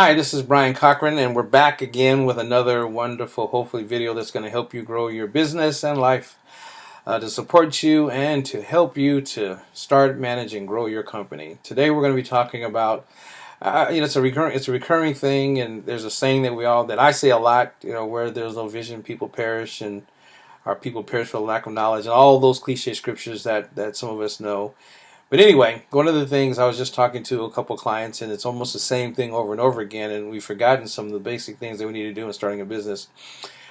Hi, this is Brian Cochran, and we're back again with another wonderful, hopefully, video that's going to help you grow your business and life, to support you and to help you to start, manage, and grow your company. Today, we're going to be talking about, it's a recurring thing, and there's a saying that I say a lot, where there's no vision, people perish, and our people perish for lack of knowledge, and all those cliche scriptures that some of us know. But anyway, one of the things, I was just talking to a couple of clients, and it's almost the same thing over and over again, and we've forgotten some of the basic things that we need to do in starting a business.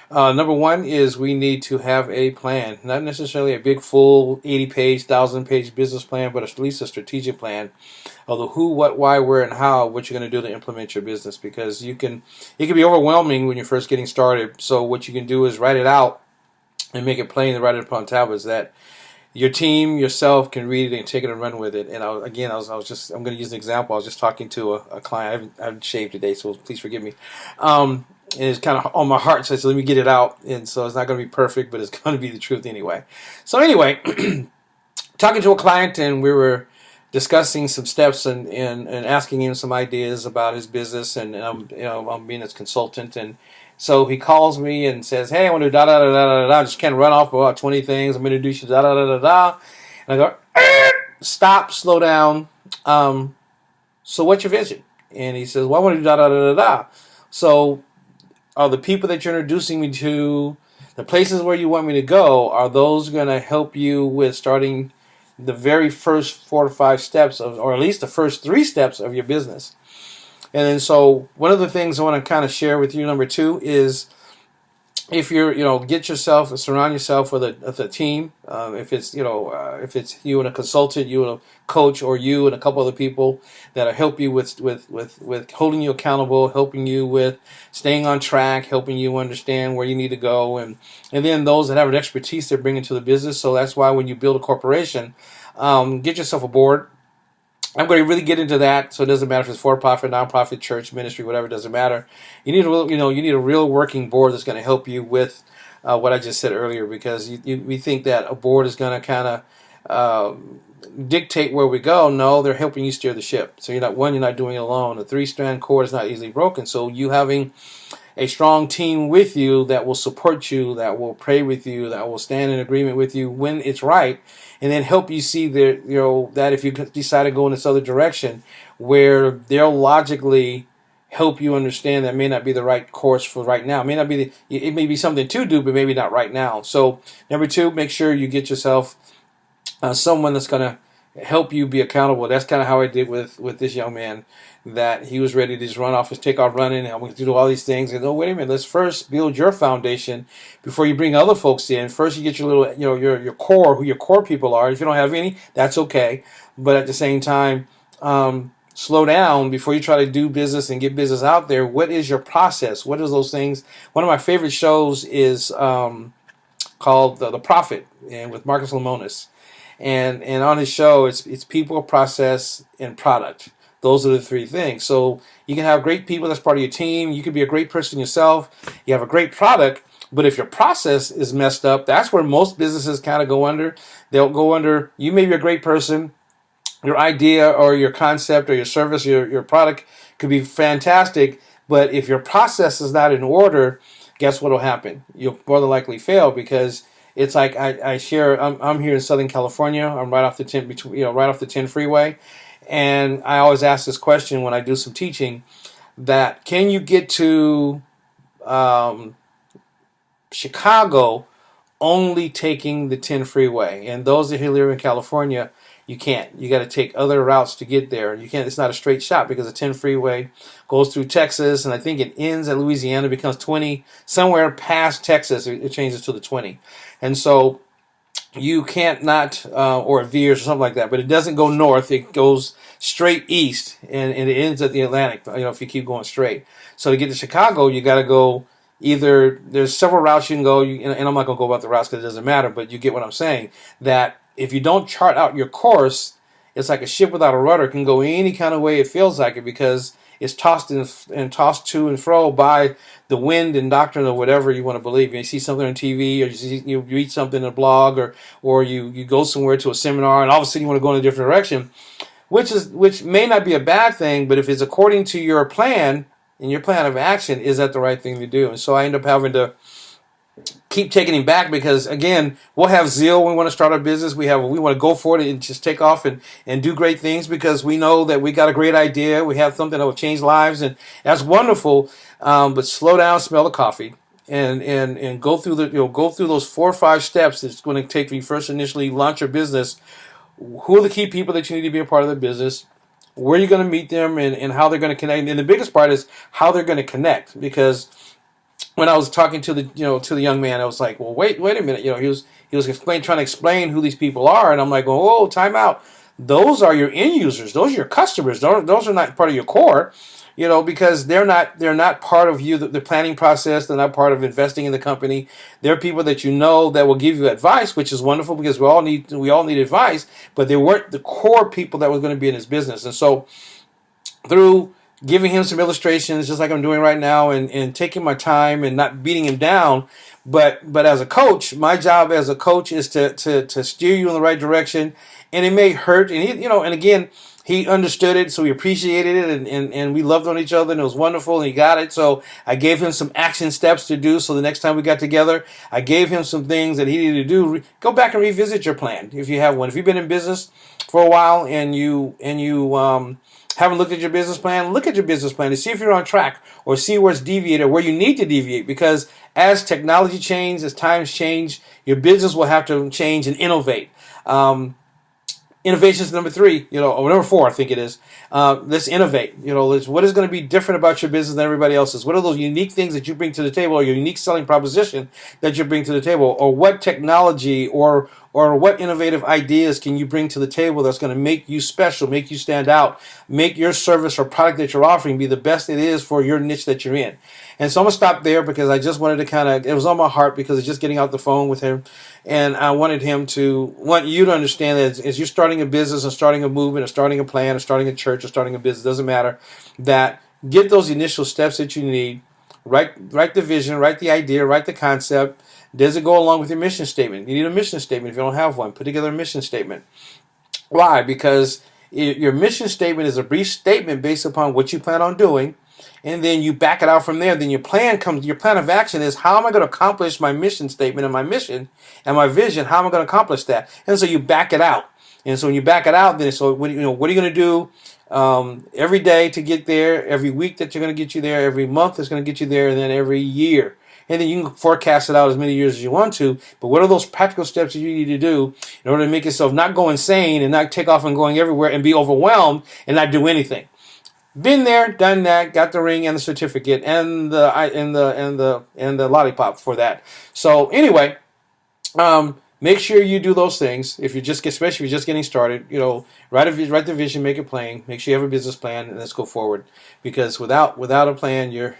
Number one is we need to have a plan, not necessarily a big, full 80-page, 1,000-page business plan, but at least a strategic plan of the who, what, why, where, and how, what you're going to do to implement your business, because it can be overwhelming when you're first getting started. So what you can do is write it out and make it plain and write it upon tablets that your team, yourself, can read it and take it and run with it. And I'm going to use an example. I was just talking to a client. I haven't shaved today, so please forgive me. And it's kind of on my heart, so I said, let me get it out. And so it's not going to be perfect, but it's going to be the truth anyway. So anyway, talking to a client, and we were discussing some steps and asking him some ideas about his business, and I'm being his consultant. And so he calls me and says, "Hey, I want to do da da da da da da. Just can't run off about 20 things. I'm going to introduce you to da da da da da." And I go, "Stop, slow down. So what's your vision?" And he says, "Well, I want to do da da da da da." So are the people that you're introducing me to, the places where you want me to go, are those going to help you with starting the very first 4 to 5 steps or at least the first 3 steps of your business? And then so one of the things I want to kind of share with you, number 2, is if you're, surround yourself with a team. If it's you and a consultant, you and a coach, or you and a couple other people that'll help you with holding you accountable, helping you with staying on track, helping you understand where you need to go, and then those that have an expertise they're bringing to the business. So that's why when you build a corporation, get yourself a board. I'm going to really get into that, so it doesn't matter if it's for-profit, non-profit, church, ministry, whatever. It doesn't matter. You need a real working board that's going to help you with what I just said earlier, because we think that a board is going to kind of dictate where we go. No, they're helping you steer the ship. So you're not doing it alone. A 3-strand cord is not easily broken. So you having a strong team with you that will support you, that will pray with you, that will stand in agreement with you when it's right, and then help you see that if you decide to go in this other direction, where they'll logically help you understand that may not be the right course for right now. It may be something to do, but maybe not right now. So number 2, make sure you get yourself someone that's going to help you be accountable. That's kind of how I did with this young man, that he was ready to just run off, take off running, and I'm going to do all these things. And wait a minute, let's first build your foundation before you bring other folks in. First, you get your little, your core, who your core people are. If you don't have any, that's okay. But at the same time, slow down before you try to do business and get business out there. What is your process? What is those things? One of my favorite shows is called The Prophet, and with Marcus Lemonis. And on his show, it's people, process, and product. Those are the 3 things. So you can have great people that's part of your team. You can be a great person yourself. You have a great product. But if your process is messed up, that's where most businesses kind of go under. They'll go under, you may be a great person. Your idea or your concept or your service, your product could be fantastic. But if your process is not in order, guess what will happen? You'll more than likely fail, because it's like I'm here in Southern California. I'm right off the 10 freeway. And I always ask this question when I do some teaching, that can you get to Chicago only taking the 10 freeway? And those that live in California, you can't. You got to take other routes to get there. You can't. It's not a straight shot, because the 10 freeway goes through Texas, and I think it ends at Louisiana, becomes 20. Somewhere past Texas, it changes to the 20. And so you can't or it veers or something like that, but it doesn't go north. It goes straight east, and it ends at the Atlantic, if you keep going straight. So to get to Chicago, you got to go there's several routes you can go, and I'm not going to go about the routes because it doesn't matter, but you get what I'm saying, that if you don't chart out your course, it's like a ship without a rudder. It can go any kind of way it feels like it, because it's tossed and tossed to and fro by the wind and doctrine or whatever you want to believe. You see something on TV, or you read something in a blog, or you go somewhere to a seminar, and all of a sudden you want to go in a different direction, which may not be a bad thing, but if it's according to your plan, and your plan of action, is that the right thing to do? And so I end up having to keep taking him back because, again, we'll have zeal when we want to start our business. We want to go for it and just take off and do great things because we know that we got a great idea. We have something that will change lives, and that's wonderful. But slow down, smell the coffee, and go through those 4 or 5 steps it's going to take when you first initially launch your business. Who are the key people that you need to be a part of the business? Where are you going to meet them, and how they're going to connect? And the biggest part is how they're going to connect, because when I was talking to the young man, I was like, well, wait a minute. He was trying to explain who these people are, and I'm like, oh, time out. Those are your end users. Those are your customers. Those are not part of your core, because they're not part of the planning process. They're not part of investing in the company. They're people that that will give you advice, which is wonderful because we all need advice, but they weren't the core people that was going to be in this business. And so through giving him some illustrations, just like I'm doing right now, and taking my time and not beating him down. But as a coach, my job as a coach is to steer you in the right direction. And it may hurt, and again, he understood it, so he appreciated it, and we loved on each other, and it was wonderful, and he got it. So I gave him some action steps to do. So the next time we got together, I gave him some things that he needed to do. Go back and revisit your plan if you have one. If you've been in business for a while and you haven't looked at your business plan, look at your business plan to see if you're on track, or see where it's deviated, or where you need to deviate. Because as technology changes, as times change, your business will have to change and innovate. Innovation is number 3, or number 4, I think it is. Let's innovate. What is going to be different about your business than everybody else's? What are those unique things that you bring to the table, or your unique selling proposition that you bring to the table? Or what technology or what innovative ideas can you bring to the table that's going to make you special, make you stand out, make your service or product that you're offering be the best it is for your niche that you're in? And so I'm going to stop there because I just wanted to it was on my heart because of just getting out the phone with him. And I want you to understand that as you're starting a business and starting a movement or starting a plan or starting a church or starting a business, doesn't matter, that get those initial steps that you need. Write the vision, write the idea, write the concept. Does it go along with your mission statement? You need a mission statement if you don't have one. Put together a mission statement. Why? Because your mission statement is a brief statement based upon what you plan on doing, and then you back it out from there. Then your plan of action is, how am I going to accomplish my mission statement and my mission and my vision? How am I going to accomplish that? And so you back it out. And so when you back it out, then what are you going to do every day to get there? Every week that you're going to get you there. Every month is going to get you there, and then every year. And then you can forecast it out as many years as you want to. But what are those practical steps that you need to do in order to make yourself not go insane and not take off and going everywhere and be overwhelmed and not do anything? Been there, done that, got the ring and the certificate and the lollipop for that. So anyway, make sure you do those things. Especially if you're just getting started, write the vision, make it plain. Make sure you have a business plan, and let's go forward. Because without a plan, you're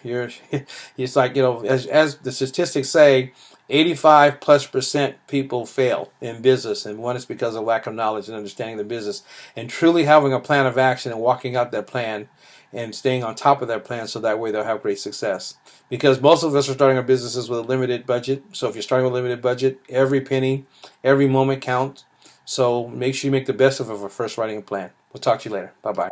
it's like, as the statistics say, 85+% people fail in business, and one is because of lack of knowledge and understanding the business, and truly having a plan of action and walking out that plan and staying on top of that plan, so that way they'll have great success. Because most of us are starting our businesses with a limited budget. So if you're starting with a limited budget, every penny, every moment counts. So make sure you make the best of it for first writing a plan. We'll talk to you later. Bye-bye.